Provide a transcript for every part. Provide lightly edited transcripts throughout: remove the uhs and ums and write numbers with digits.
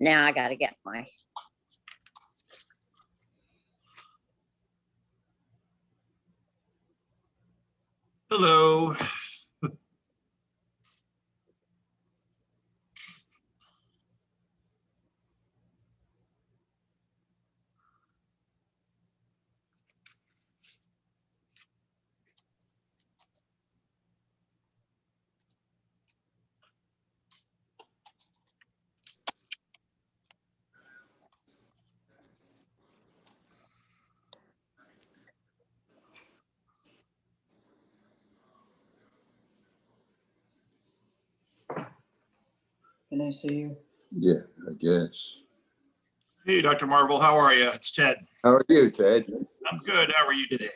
Now I gotta get my, Hello. Can I see you? Yeah, I guess. Hey, Dr. Marble, how are you? It's Ted. How are you, Ted? I'm good. How are you today?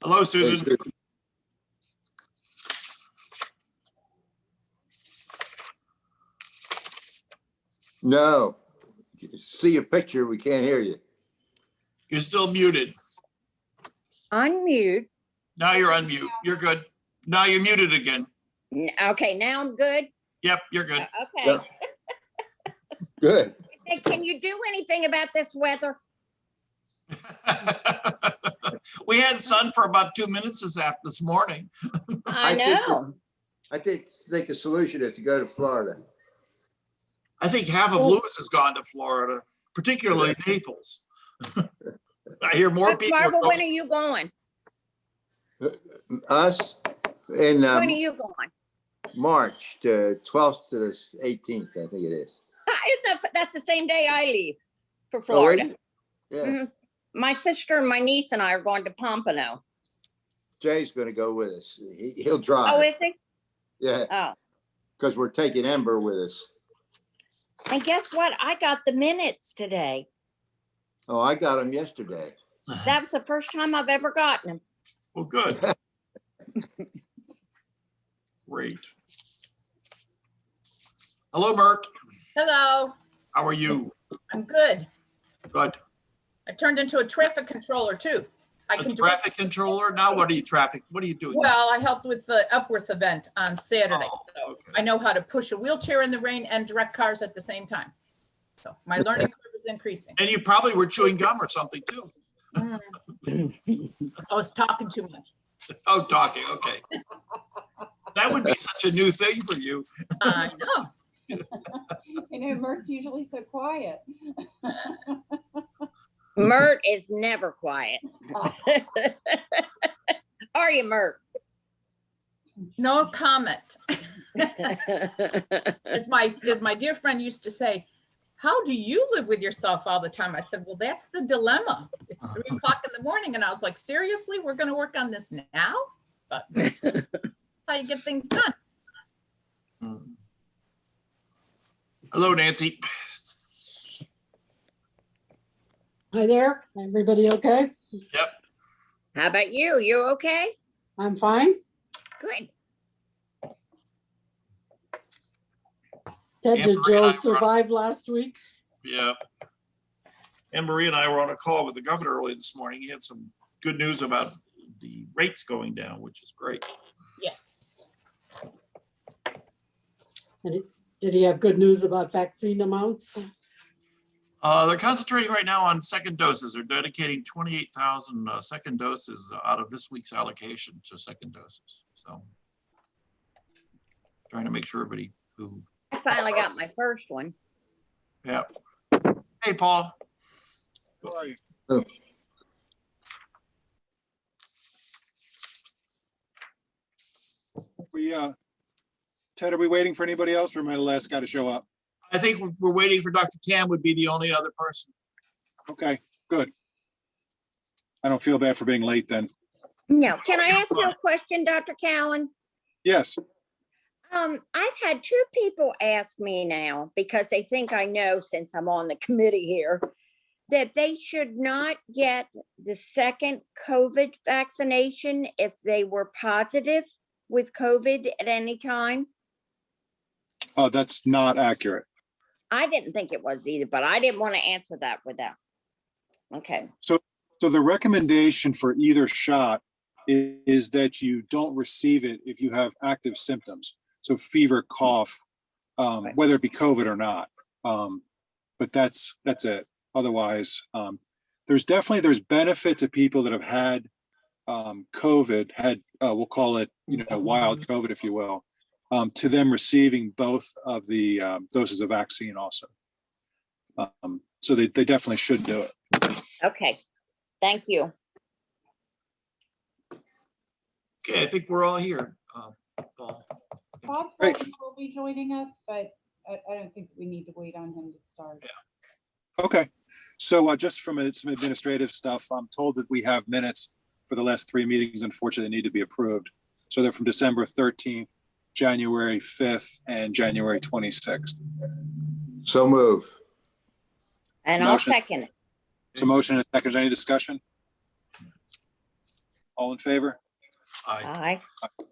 Hello, Hey, Susan. Susan. No. See a picture, we can't hear you. You're still muted. unmute. Now you're unmute. You're good. Now you're muted again. Okay, now I'm good. Yep, you're good. Okay. Yep. Good. Hey, can you do anything about this weather? We had sun for about 2 minutes this morning. I think that- know. I think the solution is to go to Florida. I think half of Lewis has gone to Florida, particularly Naples. I hear more But people. Barbara, when are going. you going? Us in When are you going? March, the 12th to the 18th, I think it is. That's the same day I leave for Oh, is Florida. it? Yeah, Mhm. My sister and my niece and I are going to Pompano. Jay's gonna go with us. He'll Oh, drive. is he? Yeah, Oh, because we're taking Ember with us. and guess what? I got the minutes today. Oh, I got him yesterday. That was the first time I've ever gotten them. Well, good. Great. Hello, Mert. Hello, How are you? I'm good. Good. I turned into a traffic controller too. I A can traffic controller? Now what are you What are you doing? Well, I helped with the Upworth event on Saturday. Oh, So okay. I know how to push a wheelchair in the rain and direct cars at the same time. So my learning curve is increasing. And you probably were chewing gum or something too. I was talking too much. Oh, talking, okay. That would be such a new thing for you. I know. You know, Mert's usually so quiet. Mert is never quiet. Are you, Mert? No comment. As my dear friend used to say, how do you live with yourself all the time? I said, well, that's the dilemma. It's 3 o'clock in the morning. And I was like, seriously, we're going to work on this now? But how you get things done. Hello, Nancy. Hi there, everybody okay? Yep. How about you? You okay? I'm fine. Good. Ted, Yeah, did Maria and I Joe were on- survive last week? Yeah. And Marie and I were on a call with the governor early this morning. He had some good news about the rates going down, which is great. Yes. Did he have good news about vaccine amounts? They're concentrating right now on second doses. They're dedicating 28,000 second doses out of this week's allocation to second doses. So trying to make sure everybody who, I finally got my first one. yeah. Hey, Paul. How are you? Oh. Ted, are we waiting for anybody else or am I the last guy to show up? I think we're waiting for Dr. Tam would be the only other person. Okay, good. I don't feel bad for being late then. No, can I ask you a question, Dr. Cowan? Yes, I've had 2 people ask me now, because they think I know since I'm on the committee here, that they should not get the second COVID vaccination if they were positive with COVID at any time. oh, that's not accurate. I didn't think it was either, but I didn't want to answer that without. Okay, So the recommendation for either shot is that you don't receive it if you have active symptoms. So fever, cough, Right. whether it be COVID or not. but that's it. Otherwise, there's benefit to people that have had COVID, we'll call it, wild COVID, if you will, to them receiving both of the doses of vaccine also. So they definitely should do it. Okay, thank you. Okay, I think we're all here. Paul. Bob Great. Fulton will be joining us, but I don't think we need to wait on him to start. Okay, so just from some administrative stuff, I'm told that we have minutes for the last 3 meetings. Unfortunately, they need to be approved. So they're from December 13th, January 5th, and January 26th. So move. And I'll Motion. second it. So motion and second, any discussion? All in favor? Aye. Aye.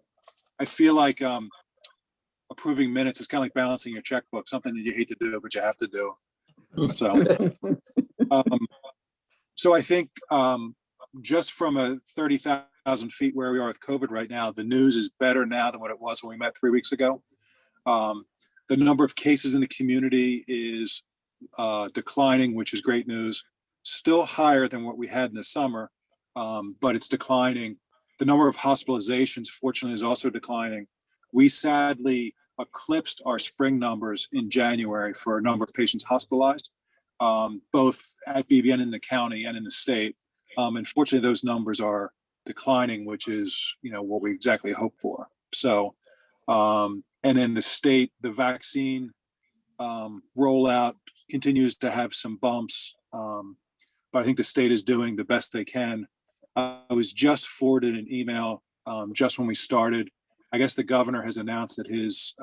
I feel like approving minutes is kind of like balancing your checkbook, something that you hate to do, but you have to do. So I think just from a 30,000 feet where we are with COVID right now, the news is better now than what it was when we met 3 weeks ago. The number of cases in the community is declining, which is great news. Still higher than what we had in the summer, but it's declining. The number of hospitalizations, fortunately, is also declining. We sadly eclipsed our spring numbers in January for a number of patients hospitalized, both at BBN in the county and in the state. Unfortunately, those numbers are declining, which is, what we exactly hope for. So, and then the state, the vaccine rollout continues to have some bumps, but I think the state is doing the best they can. I was just forwarded an email just when we started. I guess the governor has announced at his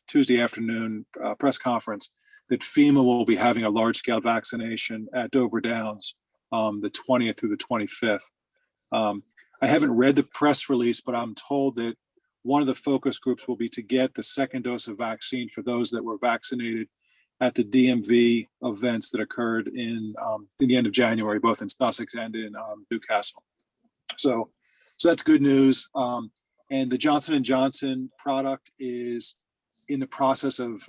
Tuesday afternoon press conference that FEMA will be having a large-scale vaccination at Dover Downs the 20th through the 25th. I haven't read the press release, but I'm told that one of the focus groups will be to get the second dose of vaccine for those that were vaccinated at the DMV events that occurred in the end of January, both in Sussex and in Newcastle. So that's good news. And the Johnson & Johnson product is in the process of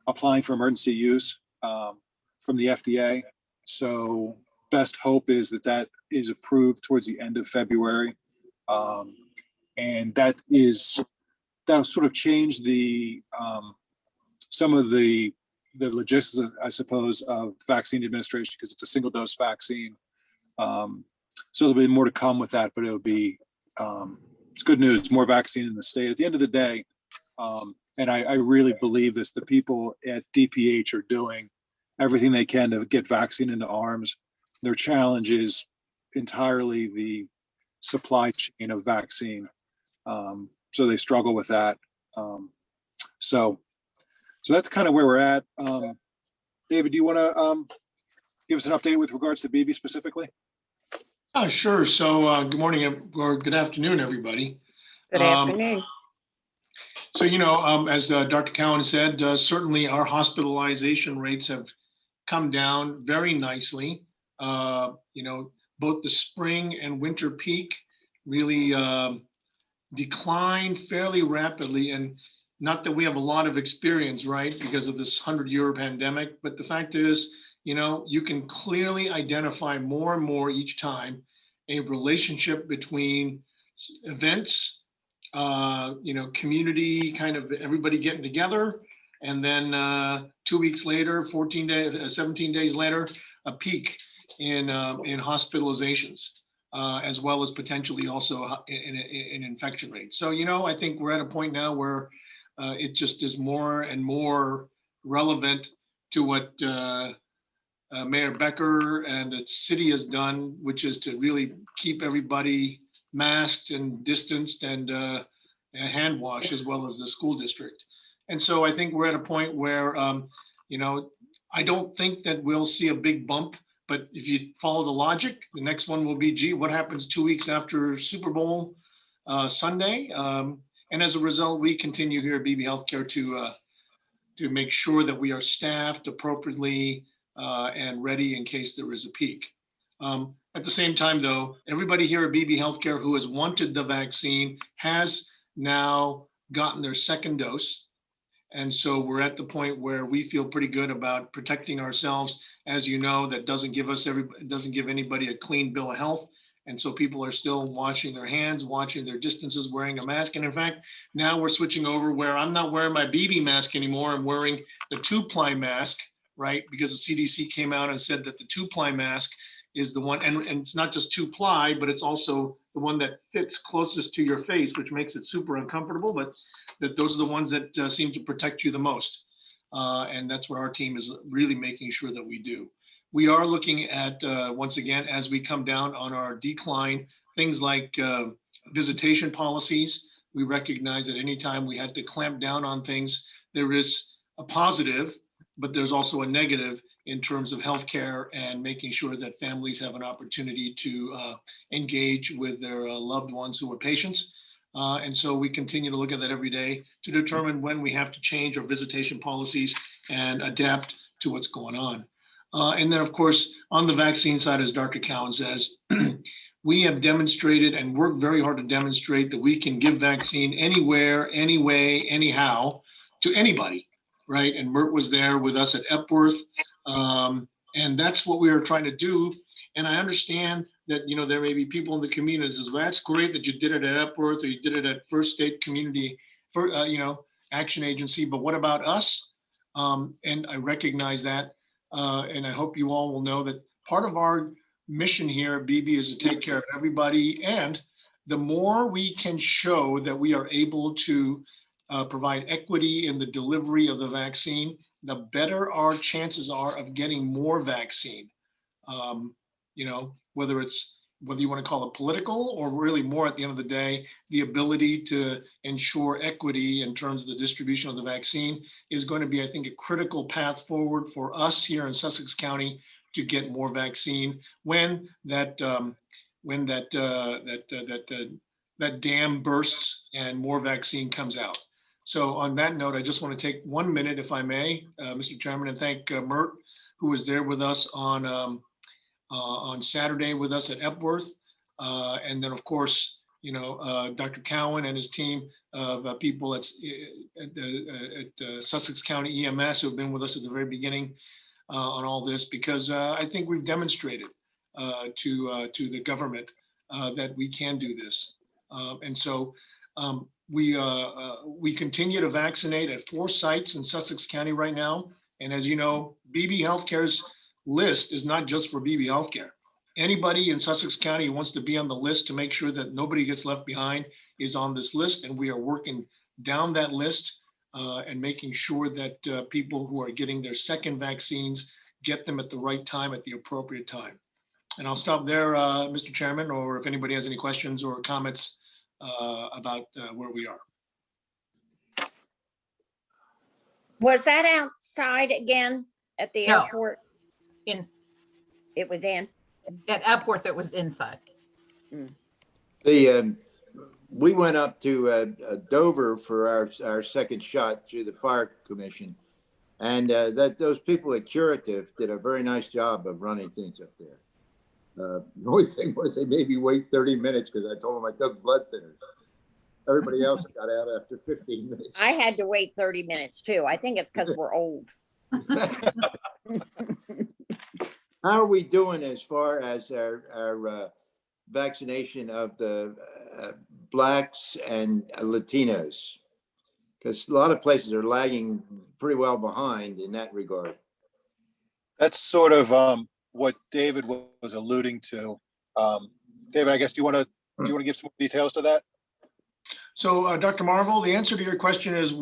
applying for emergency use from the FDA. So best hope is that is approved towards the end of February. And that'll sort of change the some of the logistics, I suppose, of vaccine administration, because it's a single dose vaccine. So there'll be more to come with that, but it'll be, it's good news, more vaccine in the state. At the end of the day, and I really believe this, the people at DPH are doing everything they can to get vaccine into arms. Their challenge is entirely the supply chain of vaccine. So they struggle with that. So that's kind of where we're at. David, do you want to give us an update with regards to BB specifically? Oh, sure. So good morning or good afternoon, everybody. Good afternoon. So, as Dr. Cowan said, certainly our hospitalization rates have come down very nicely. Both the spring and winter peak really declined fairly rapidly. And not that we have a lot of experience, right, because of this 100-year pandemic, but the fact is, you can clearly identify more and more each time a relationship between events, community, kind of everybody getting together, and then 2 weeks later, 14 days, 17 days later, a peak in hospitalizations, as well as potentially also in infection rates. So, I think we're at a point now where it just is more and more relevant to what Mayor Becker and the city has done, which is to really keep everybody masked and distanced and hand wash, as well as the school district. And so I think we're at a point where, I don't think that we'll see a big bump, but if you follow the logic, the next one will be, gee, what happens 2 weeks after Super Bowl Sunday? And as a result, we continue here at BB Healthcare to make sure that we are staffed appropriately and ready in case there is a peak. At the same time, though, everybody here at BB Healthcare who has wanted the vaccine has now gotten their second dose. And so we're at the point where we feel pretty good about protecting ourselves. As you know, that doesn't give anybody a clean bill of health. And so people are still washing their hands, watching their distances, wearing a mask. And in fact, now we're switching over where I'm not wearing my BB mask anymore. I'm wearing the 2-ply mask, right? Because the CDC came out and said that the 2-ply mask is the one, and it's not just 2-ply, but it's also the one that fits closest to your face, which makes it super uncomfortable, but that those are the ones that seem to protect you the most. And that's what our team is really making sure that we do. We are looking at, once again, as we come down on our decline, things like visitation policies. We recognize that anytime we had to clamp down on things, there is a positive, but there's also a negative in terms of healthcare and making sure that families have an opportunity to engage with their loved ones who are patients. And so we continue to look at that every day to determine when we have to change our visitation policies and adapt to what's going on. And then, of course, on the vaccine side, as Dr. Cowan says, we have demonstrated and worked very hard to demonstrate that we can give vaccine anywhere, anyway, anyhow to anybody, right? And Mert was there with us at Epworth. And that's what we are trying to do. And I understand that, you know, there may be people in the community that says, well, that's great that you did it at Epworth or you did it at First State Community, Action Agency, but what about us? And I recognize that. And I hope you all will know that part of our mission here at BB is to take care of everybody. And the more we can show that we are able to provide equity in the delivery of the vaccine, the better our chances are of getting more vaccine. Whether you want to call it political or really more at the end of the day, the ability to ensure equity in terms of the distribution of the vaccine is going to be, I think, a critical path forward for us here in Sussex County to get more vaccine when that dam bursts and more vaccine comes out. So on that note, I just want to take 1 minute, if I may, Mr. Chairman, and thank Mert, who was there with us on Saturday with us at Epworth. And then, of course, Dr. Cowan and his team of people at Sussex County EMS who have been with us at the very beginning on all this, because I think we've demonstrated to the government that we can do this. And so we continue to vaccinate at 4 sites in Sussex County right now. And as you know, BB Healthcare's list is not just for BB Healthcare. Anybody in Sussex County who wants to be on the list to make sure that nobody gets left behind is on this list. And we are working down that list and making sure that people who are getting their second vaccines get them at the right time, at the appropriate time. And I'll stop there, Mr. Chairman, or if anybody has any questions or comments about where we are. Was that outside again at the No. airport? In, It was in? at Epworth, it was inside. We went up to Dover for our second shot through the fire commission. And those people at Curative did a very nice job of running things up there. The only thing was they made me wait 30 minutes because I told them I took blood thinners. Everybody else got out after 15 minutes. I had to wait 30 minutes too. I think it's because we're old. How are we doing as far as our vaccination of the Blacks and Latinos? Because a lot of places are lagging pretty well behind in that regard. That's sort of what David was alluding to. David, I guess, do you want to give some details to that? So Dr. Marvel, the answer to your question is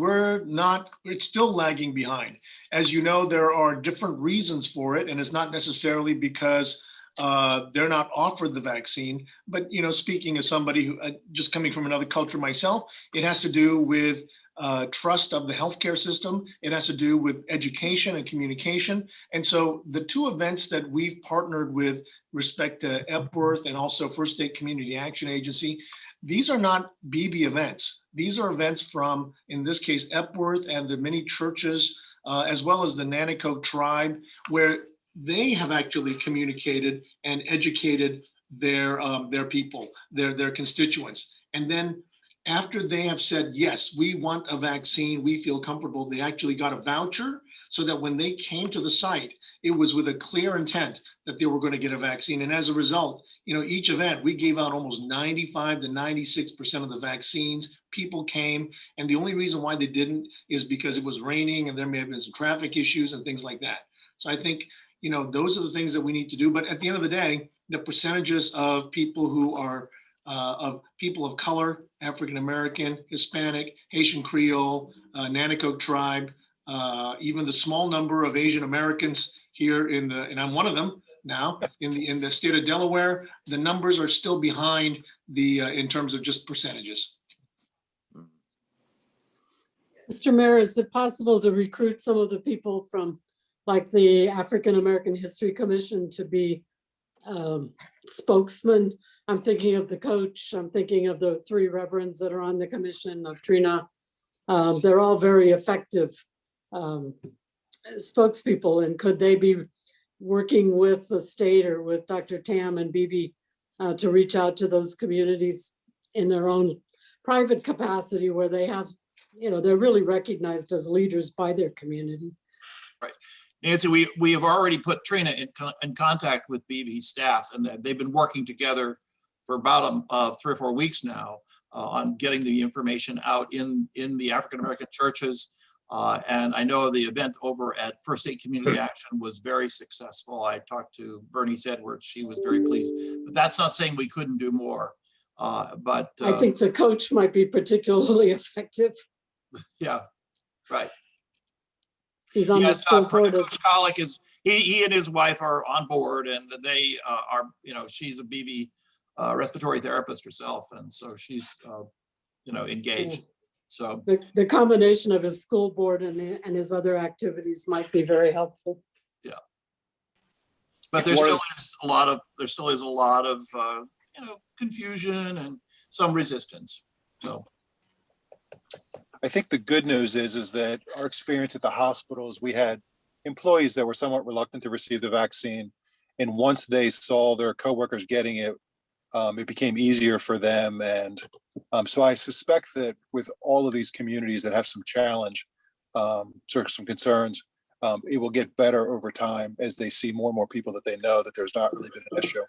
it's still lagging behind. As you know, there are different reasons for it, and it's not necessarily because they're not offered the vaccine. But, speaking as somebody who just coming from another culture myself, it has to do with trust of the healthcare system. It has to do with education and communication. And so the 2 events that we've partnered with respect to Epworth and also First State Community Action Agency, these are not BB events. These are events from, in this case, Epworth and the many churches, as well as the Nanaco tribe, where they have actually communicated and educated their people, their constituents. And then after they have said, yes, we want a vaccine, we feel comfortable, they actually got a voucher so that when they came to the site, it was with a clear intent that they were going to get a vaccine. And as a result, each event, we gave out almost 95 to 96% of the vaccines. People came, and the only reason why they didn't is because it was raining and there may have been some traffic issues and things like that. So I think, those are the things that we need to do. But at the end of the day, the percentages of people who are of people of color, African American, Hispanic, Haitian Creole, Nanaco tribe, even the small number of Asian Americans here and I'm one of them now in the state of Delaware, the numbers are still behind in terms of just percentages. Mr. Mayor, is it possible to recruit some of the people from like the African American History Commission to be spokesman? I'm thinking of the coach. I'm thinking of the 3 reverends that are on the commission, of Trina. They're all very effective spokespeople. And could they be working with the state or with Dr. Tam and Bibi to reach out to those communities in their own private capacity where they have, they're really recognized as leaders by their community? Right. Nancy, we have already put Trina in contact with BB's staff, and they've been working together for about 3 or 4 weeks now on getting the information out in the African American churches. And I know the event over at First Aid Community Action was very successful. I talked to Bernice Edwards. She was very pleased, but that's not saying we couldn't do more. But I think the coach might be particularly effective. Yeah, right. He's on the Yes, school board. Coach Colick is, he and his wife are on board, and they are, she's a BB respiratory therapist herself, and so she's, engaged. So The combination of his school board and his other activities might be very helpful. yeah, but there still is a lot of confusion and some resistance. So I think the good news is that our experience at the hospitals, we had employees that were somewhat reluctant to receive the vaccine. And once they saw their coworkers getting it, it became easier for them. And so I suspect that with all of these communities that have some challenge, some concerns, it will get better over time as they see more and more people that they know that there's not really been an issue.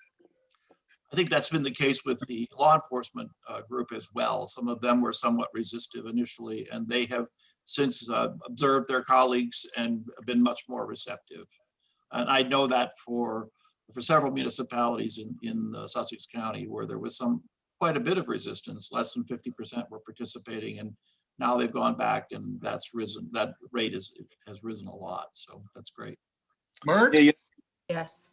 I think that's been the case with the law enforcement group as well. Some of them were somewhat resistive initially, and they have since observed their colleagues and been much more receptive. And I know that for several municipalities in Sussex County where there was quite a bit of resistance, less than 50% were participating, and now they've gone back and that's risen. That rate has risen a lot. So that's great. Mark? Yes.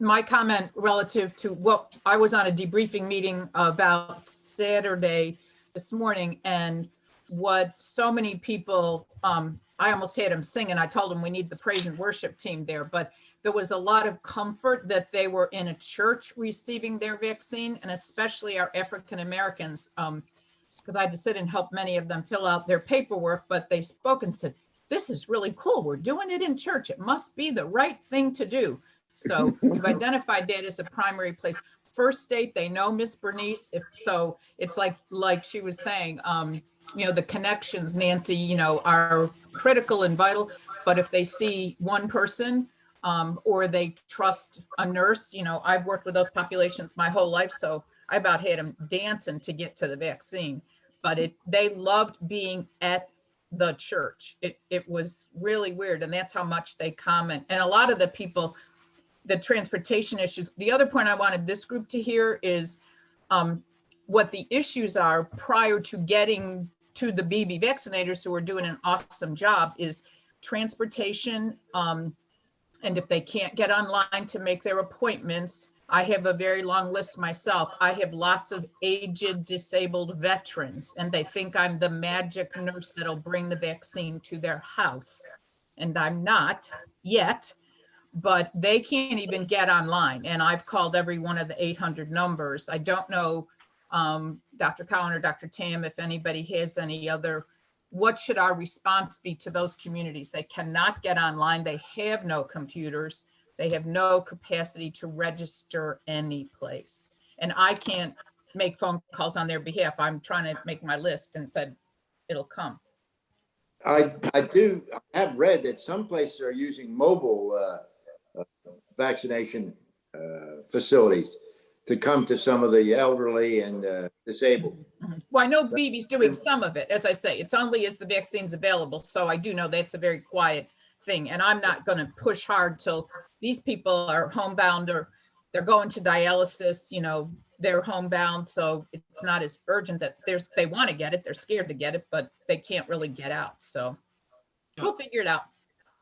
My comment relative to what I was on a debriefing meeting about Saturday this morning, and what so many people, I almost had them singing. I told them we need the praise and worship team there, but there was a lot of comfort that they were in a church receiving their vaccine, and especially our African Americans, because I had to sit and help many of them fill out their paperwork, but they spoke and said, this is really cool. We're doing it in church. It must be the right thing to do. So we've identified that as a primary place. First State, they know Miss Bernice. So it's like she was saying, the connections, Nancy, are critical and vital. But if they see one person or they trust a nurse, I've worked with those populations my whole life. So I about had them dancing to get to the vaccine. But they loved being at the church. It was really weird. And that's how much they comment. And a lot of the people, the transportation issues. The other point I wanted this group to hear is what the issues are prior to getting to the BB vaccinators, who are doing an awesome job, is transportation. And if they can't get online to make their appointments, I have a very long list myself. I have lots of aged, disabled veterans, and they think I'm the magic nurse that'll bring the vaccine to their house. And I'm not yet. But they can't even get online. And I've called every one of the 800 numbers. I don't know, Dr. Cowan or Dr. Tam, if anybody has any other, what should our response be to those communities? They cannot get online. They have no computers. They have no capacity to register any place. And I can't make phone calls on their behalf. I'm trying to make my list and said it'll come. I have read that some places are using mobile vaccination facilities to come to some of the elderly and disabled. Well, I know BB's doing some of it. As I say, it's only as the vaccine's available. So I do know that's a very quiet thing. And I'm not going to push hard till these people are homebound or they're going to dialysis, you know, they're homebound. So it's not as urgent that they want to get it. They're scared to get it, but they can't really get out. So we'll figure it out.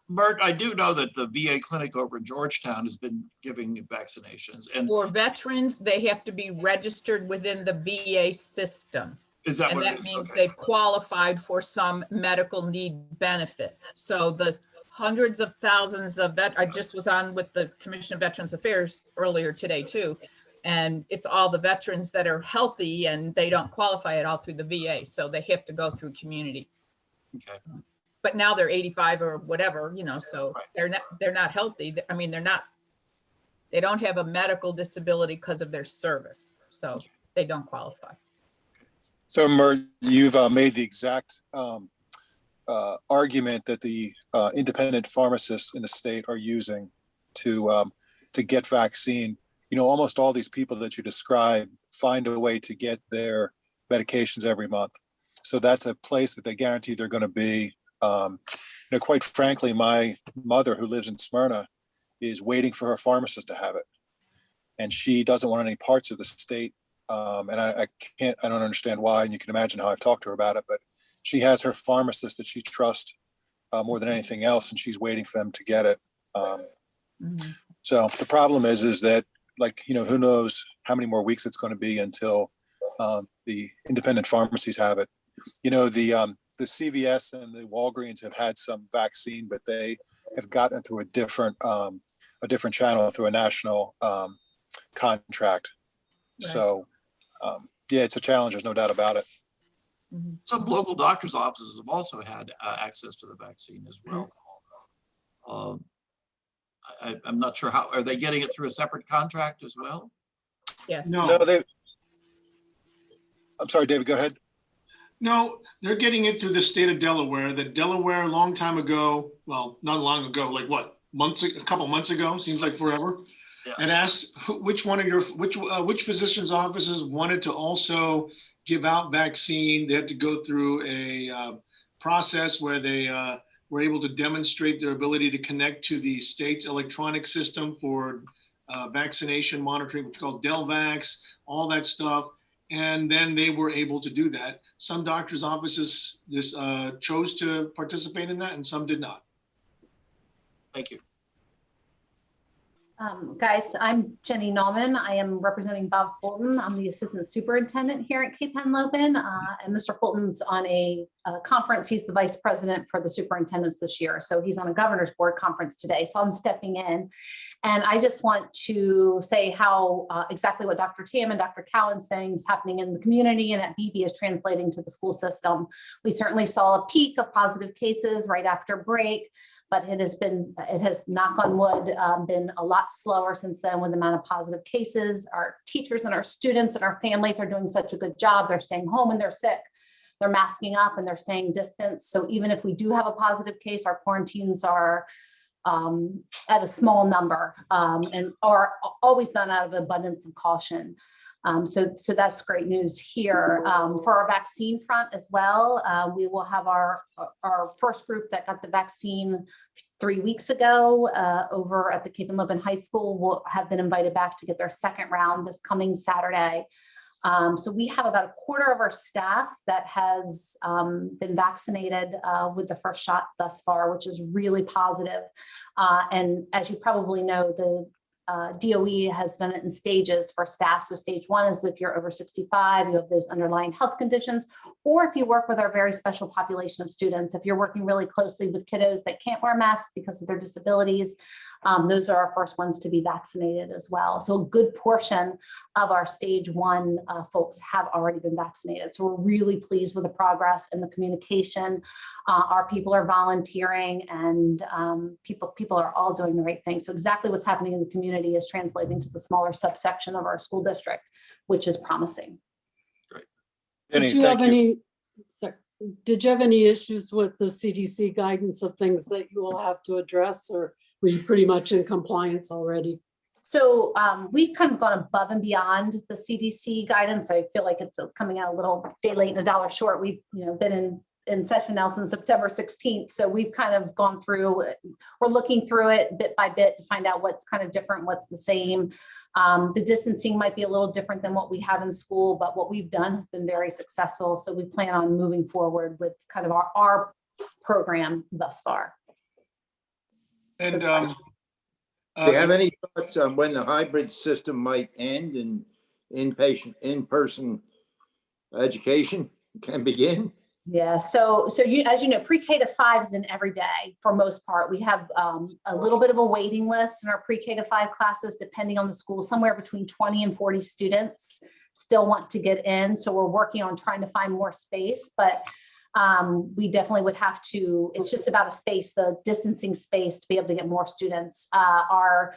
Bert, I do know that the VA clinic over in Georgetown has been giving vaccinations, and For veterans, they have to be registered within the VA system. is that And what it that is? means Okay. they've qualified for some medical need benefit. So the hundreds of thousands of I just was on with the Commission of Veterans Affairs earlier today too. And it's all the veterans that are healthy and they don't qualify at all through the VA. So they have to go through community. Okay. But now they're 85 or whatever, you know, so Right. they're not healthy. I mean, they don't have a medical disability because of their service. So they don't qualify. So Mert, you've made the exact argument that the independent pharmacists in the state are using to get vaccine. You know, almost all these people that you describe find a way to get their medications every month. So that's a place that they guarantee they're going to be. You know, quite frankly, my mother who lives in Smyrna is waiting for her pharmacist to have it. And she doesn't want any parts of the state. And I don't understand why. And you can imagine how I've talked to her about it, but she has her pharmacist that she trusts more than anything else. And she's waiting for them to get it. So the problem is that, like, you know, who knows how many more weeks it's going to be until the independent pharmacies have it. You know, the CVS and the Walgreens have had some vaccine, but they have gotten through a different channel, through a national contract. Right. So, yeah, it's a challenge. There's no doubt about it. Some local doctors' offices have also had access to the vaccine as well. I'm not sure how, are they getting it through a separate contract as well? Yes. No. No, I'm sorry, David, go ahead. No, they're getting it through the state of Delaware. That Delaware, a long time ago, well, not long ago, like what, a couple months ago, seems like forever. Yeah. And asked which physician's offices wanted to also give out vaccine. They had to go through a process where they were able to demonstrate their ability to connect to the state's electronic system for vaccination monitoring, which is called Delvax, all that stuff. And then they were able to do that. Some doctors' offices chose to participate in that and some did not. Thank you. Guys, I'm Jenny Nauman. I am representing Bob Fulton. I'm the assistant superintendent here at Cape Henlopen. And Mr. Fulton's on a conference. He's the vice president for the superintendents this year. So he's on a governor's board conference today. So I'm stepping in. And I just want to say how exactly what Dr. Tam and Dr. Cowan's saying is happening in the community and at BB is translating to the school system. We certainly saw a peak of positive cases right after break. But it has, knock on wood, been a lot slower since then with the amount of positive cases. Our teachers and our students and our families are doing such a good job. They're staying home when they're sick. They're masking up and they're staying distant. So even if we do have a positive case, our quarantines are at a small number and are always done out of abundance of caution. So that's great news here. For our vaccine front as well, we will have our first group that got the vaccine 3 weeks ago over at the Cape Henlopen High School will have been invited back to get their second round this coming Saturday. So we have about a quarter of our staff that has been vaccinated with the first shot thus far, which is really positive. And as you probably know, the DOE has done it in stages for staff. So stage one is if you're over 65, you have those underlying health conditions, or if you work with our very special population of students, if you're working really closely with kiddos that can't wear masks because of their disabilities, those are our first ones to be vaccinated as well. So a good portion of our stage 1 folks have already been vaccinated. So we're really pleased with the progress and the communication. Our people are volunteering, and people are all doing the right thing. So exactly what's happening in the community is translating to the smaller subsection of our school district, which is promising. Jenny, Did you have thank you. any, sorry, did you have any issues with the CDC guidance of things that you will have to address, or were you pretty much in compliance already? So we've kind of gone above and beyond the CDC guidance. I feel like it's coming out a little day late and a dollar short. We've been in session now since September 16th. So we've kind of gone through, we're looking through it bit by bit to find out what's kind of different, what's the same. The distancing might be a little different than what we have in school, but what we've done has been very successful. So we plan on moving forward with kind of our program thus far. And Do you have any thoughts on when the hybrid system might end and in-person education can begin? Yeah, so you, as you know, pre-K to 5 is in every day for most part. We have a little bit of a waiting list in our pre-K to 5 classes, depending on the school. Somewhere between 20 and 40 students still want to get in. So we're working on trying to find more space, but we definitely would have to, it's just about a space, the distancing space to be able to get more students. Our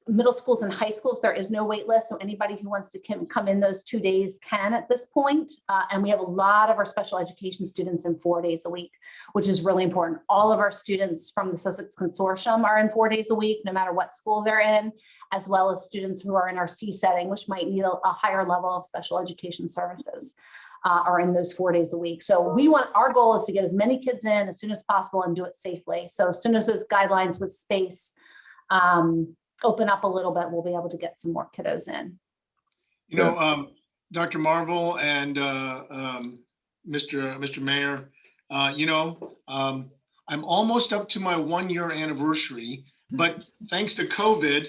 middle schools and high schools, there is no wait list. So anybody who wants to come in those 2 days can at this point. And we have a lot of our special education students in 4 days a week, which is really important. All of our students from the Sussex Consortium are in 4 days a week, no matter what school they're in, as well as students who are in our C setting, which might need a higher level of special education services. Are in those 4 days a week. So our goal is to get as many kids in as soon as possible and do it safely. So as soon as those guidelines with space open up a little bit, we'll be able to get some more kiddos in. Dr. Marvel and Mr. Mayor, I'm almost up to my 1-year anniversary, but thanks to COVID,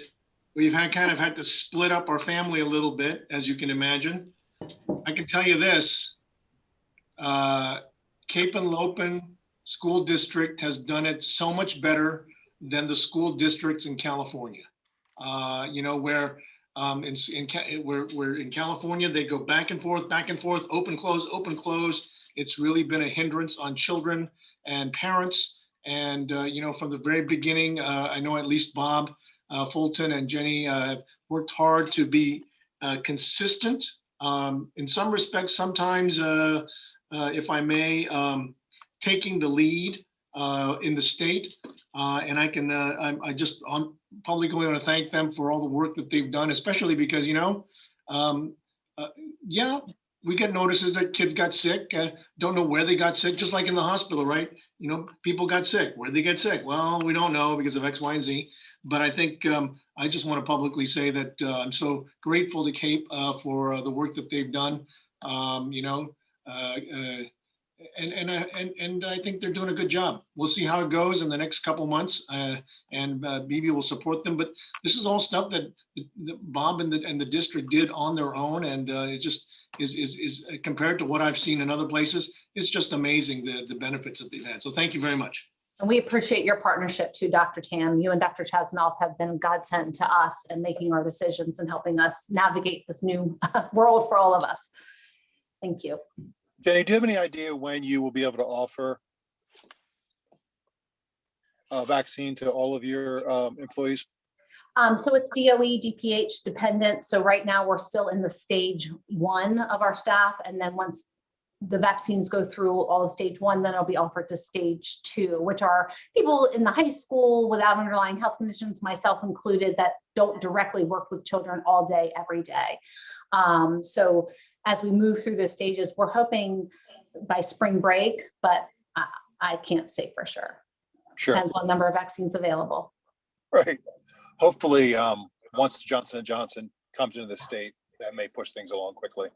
we've had to split up our family a little bit, as you can imagine. I can tell you this, Cape and Lopin School District has done it so much better than the school districts in California. Where in California, they go back and forth, open, close. It's really been a hindrance on children and parents. And, from the very beginning, I know at least Bob Fulton and Jenny worked hard to be consistent. In some respects, sometimes, if I may, taking the lead in the state. And I'm publicly want to thank them for all the work that they've done, especially because, we get notices that kids got sick, don't know where they got sick, just like in the hospital, right? People got sick. Where did they get sick? Well, we don't know because of X, Y, and Z. But I think I just want to publicly say that I'm so grateful to Cape for the work that they've done. And I think they're doing a good job. We'll see how it goes in the next couple months, and BB will support them. But this is all stuff that Bob and the district did on their own, and it just is compared to what I've seen in other places. It's just amazing the benefits that they've had. So thank you very much. And we appreciate your partnership too, Dr. Tam. You and Dr. Chasnoff have been a godsend to us in making our decisions and helping us navigate this new world for all of us. Thank you. Jenny, do you have any idea when you will be able to offer a vaccine to all of your employees? So it's DOE, DPH dependent. So right now we're still in the stage 1 of our staff. And then once the vaccines go through all of stage 1, then it'll be offered to stage 2, which are people in the high school without underlying health conditions, myself included, that don't directly work with children all day, every day. So as we move through those stages, we're hoping by spring break, but I can't say for sure. Sure. Depends on number of vaccines available. Right. Hopefully, once Johnson & Johnson comes into the state, that may push things along quickly.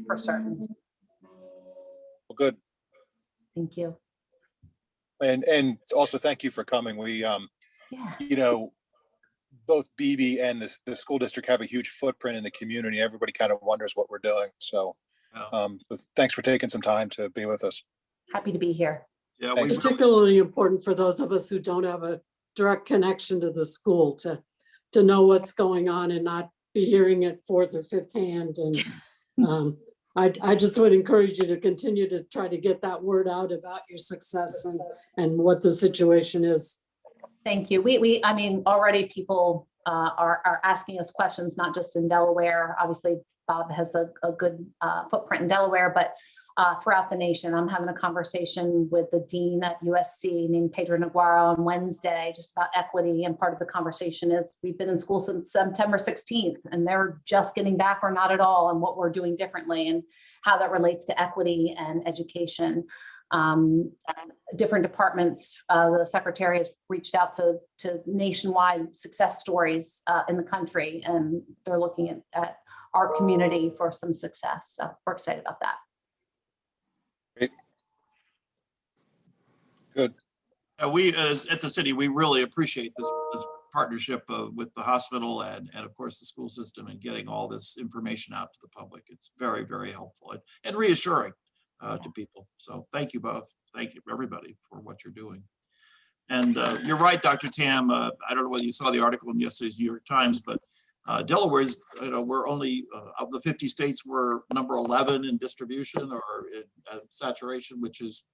For certain. Well, good. Thank you. And also thank you for coming. We, both BB and the school district have a huge footprint in the community. Everybody kind of wonders what we're doing. So But thanks for taking some time to be with us. Happy to be here. Yeah, we Thanks. really- Particularly important for those of us who don't have a direct connection to the school to know what's going on and not be hearing it fourth or fifth hand. And I just would encourage you to continue to try to get that word out about your success and what the situation is. Thank you. I mean, already people are asking us questions, not just in Delaware. Obviously, Bob has a good footprint in Delaware, but throughout the nation. I'm having a conversation with the dean at USC named Pedro Naguaro on Wednesday, just about equity. And part of the conversation is we've been in school since September 16th, and they're just getting back or not at all, and what we're doing differently and how that relates to equity and education. Different departments, the secretary has reached out to nationwide success stories in the country, and they're looking at our community for some success. So we're excited about that. Great. Good. We, at the city, we really appreciate this partnership with the hospital and of course the school system and getting all this information out to the public. It's very, very helpful and reassuring to people. So thank you both. Thank you everybody for what you're doing. And you're right, Dr. Tam. I don't know whether you saw the article in yesterday's New York Times, but Delaware's, we're only of the 50 states, we're number 11 in distribution or in saturation, which is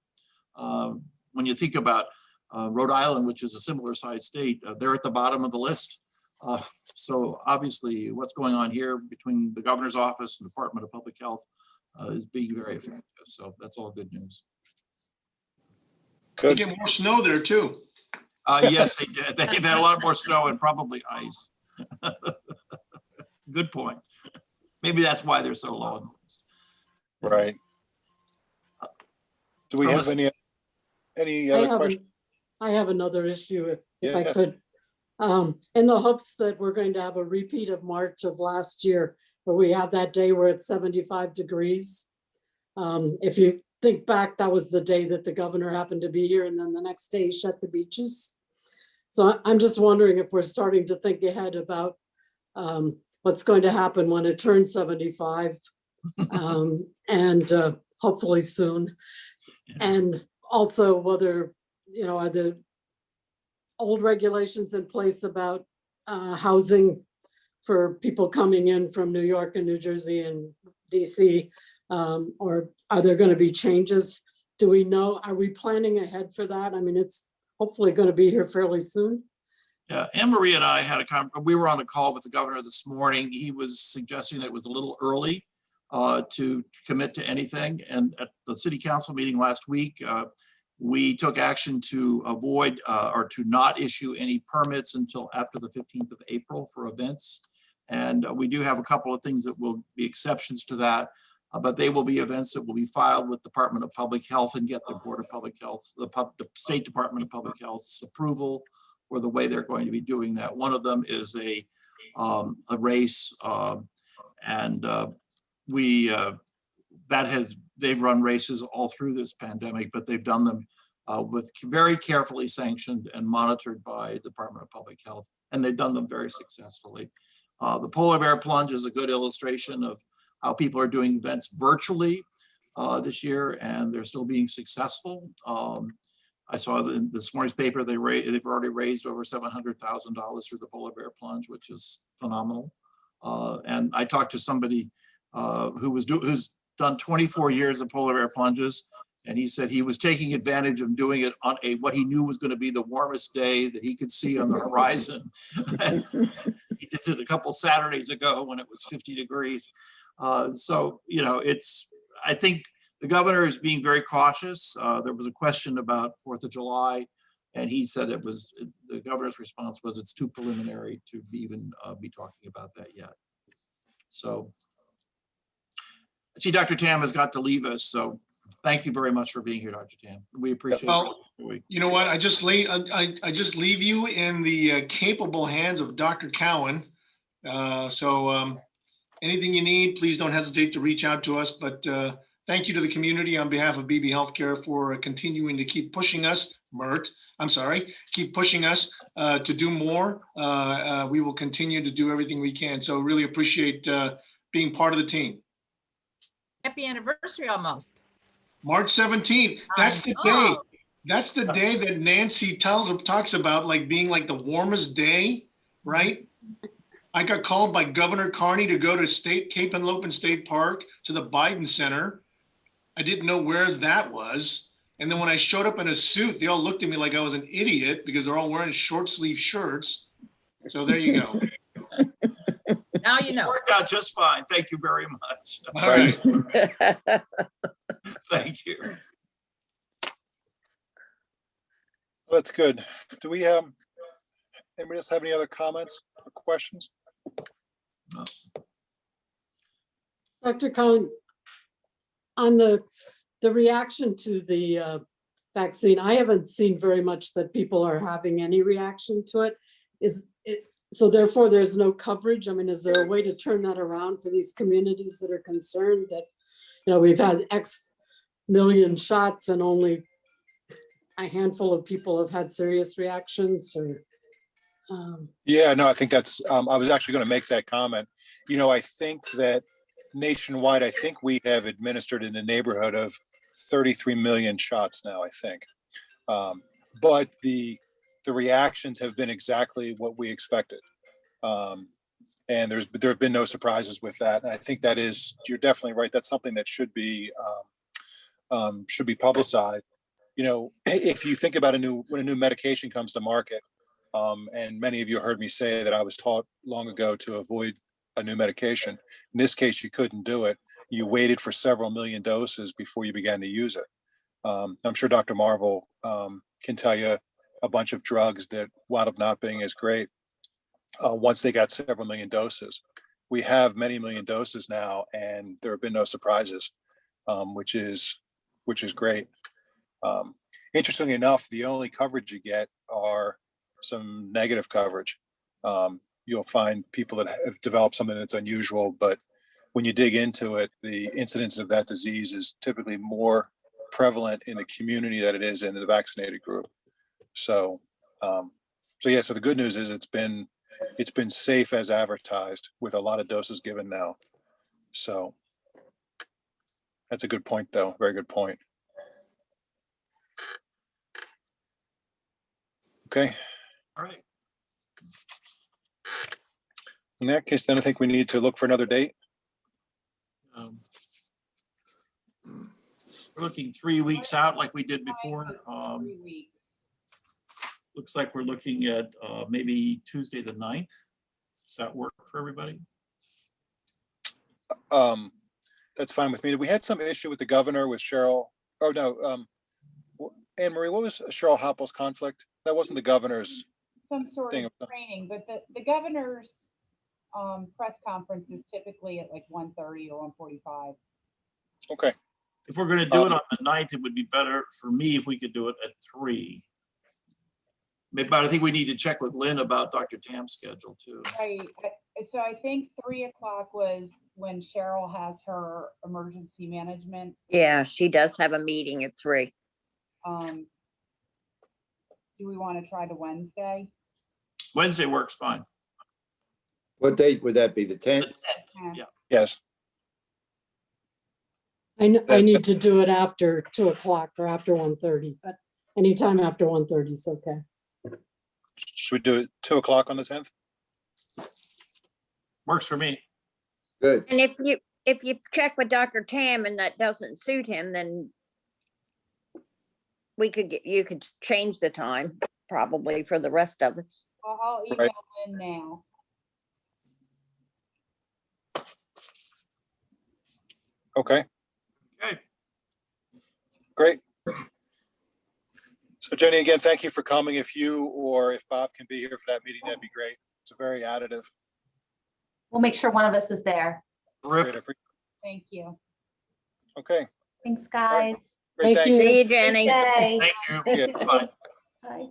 when you think about Rhode Island, which is a similar sized state, they're at the bottom of the list. So obviously what's going on here between the governor's office and Department of Public Health is being very effective. So that's all good news. They Good. get more snow there too. Yes, they did. They've had a lot more snow and probably ice. Good point. Maybe that's why they're so low on the list. Right. Do we From have a- any other questions? I have another issue if I Yes. could. In the hopes that we're going to have a repeat of March of last year, where we have that day where it's 75 degrees. If you think back, that was the day that the governor happened to be here, and then the next day he shut the beaches. So I'm just wondering if we're starting to think ahead about what's going to happen when it turns 75, and hopefully soon. And also whether, are the old regulations in place about housing for people coming in from New York and New Jersey and DC, or are there going to be changes? Do we know, are we planning ahead for that? I mean, it's hopefully going to be here fairly soon. Yeah, Anne Marie and I had we were on a call with the governor this morning. He was suggesting that it was a little early to commit to anything. And at the city council meeting last week, we took action to avoid or to not issue any permits until after the 15th of April for events. And we do have a couple of things that will be exceptions to that, but they will be events that will be filed with Department of Public Health and get the Board of Public Health, the State Department of Public Health's approval for the way they're going to be doing that. One of them is a race, and they've run races all through this pandemic, but they've done them with very carefully sanctioned and monitored by the Department of Public Health, and they've done them very successfully. The Polar Bear Plunge is a good illustration of how people are doing events virtually this year, and they're still being successful. I saw in this morning's paper, they've already raised over $700,000 through the Polar Bear Plunge, which is phenomenal. And I talked to somebody who's done 24 years of Polar Bear Plunges, and he said he was taking advantage of doing it on what he knew was going to be the warmest day that he could see on the horizon. He did it a couple Saturdays ago when it was 50 degrees. So, I think the governor is being very cautious. There was a question about 4th of July, and he said the governor's response was it's too preliminary to even be talking about that yet. So I see Dr. Tam has got to leave us. So thank you very much for being here, Dr. Tam. We appreciate it. You know what? I just leave you in the capable hands of Dr. Cowan. Anything you need, please don't hesitate to reach out to us. But thank you to the community on behalf of BB Healthcare for continuing to keep pushing us, keep pushing us to do more. We will continue to do everything we can. So really appreciate being part of the team. Happy anniversary almost. March 17th. That's I the day. know. That's the day that Nancy talks about like being like the warmest day, right? I got called by Governor Carney to go to Cape Henlopen State Park to the Biden Center. I didn't know where that was. And then when I showed up in a suit, they all looked at me like I was an idiot because they're all wearing short sleeve shirts. So there you go. Now you It know. worked out just fine. Thank you very much. All right. Thank you. That's good. Do we, anybody else have any other comments or questions? Dr. Cohen, on the reaction to the vaccine, I haven't seen very much that people are having any reaction to it. Is it, so therefore there's no coverage? I mean, is there a way to turn that around for these communities that are concerned that, you know, we've had X million shots and only a handful of people have had serious reactions or? Yeah, no, I think that's, I was actually going to make that comment. You know, I think that nationwide, I think we have administered in the neighborhood of 33 million shots now, I think. But the reactions have been exactly what we expected. And there have been no surprises with that. And I think that is, you're definitely right. That's something that should be publicized. You know, if you think about when a new medication comes to market, and many of you heard me say that I was taught long ago to avoid a new medication. In this case, you couldn't do it. You waited for several million doses before you began to use it. I'm sure Dr. Marvel can tell you a bunch of drugs that wound up not being as great once they got several million doses. We have many million doses now, and there have been no surprises, which is great. Interestingly enough, the only coverage you get are some negative coverage. You'll find people that have developed something that's unusual, but when you dig into it, the incidence of that disease is typically more prevalent in the community than it is in the vaccinated group. So the good news is it's been safe as advertised with a lot of doses given now. So that's a good point, though. Very good point. Okay. All right. In that case, then I think we need to look for another date. We're looking 3 weeks out like we did before. 3 weeks. Looks like we're looking at maybe Tuesday the 9th. Does that work for everybody? That's fine with me. We had some issue with the governor with Cheryl. Oh, no. Anne Marie, what was Cheryl Hoppel's conflict? That wasn't the governor's. Some sort Thing of of- training, but the governor's press conference is typically at like 1:30 or 1:45. Okay. If we're going to do it on the 9th, it would be better for me if we could do it at 3. But I think we need to check with Lynn about Dr. Tam's schedule too. Right. So I think 3:00 was when Cheryl has her emergency management. Yeah, she does have a meeting at 3. Do we want to try the Wednesday? Wednesday works fine. What date would that be? The The 10th? 10th, yeah. Yes. I need to do it after 2:00 or after 1:30, but anytime after 1:30 is okay. Should we do it 2:00 on the 10th? Works for me. Good. And if you check with Dr. Tam and that doesn't suit him, then you could change the time probably for the rest of us. I'll email Right. in now. Okay, Okay. great. So Jenny, again, thank you for coming. If you or if Bob can be here for that meeting, that'd be great. It's a very additive. We'll make sure one of us is there. Great, Terrific. I appreciate Thank you. it. Okay, Thanks, right. guys. great, Thank thanks. you. See you, Jenny. Good day. Thank you. Yeah. Bye. Bye.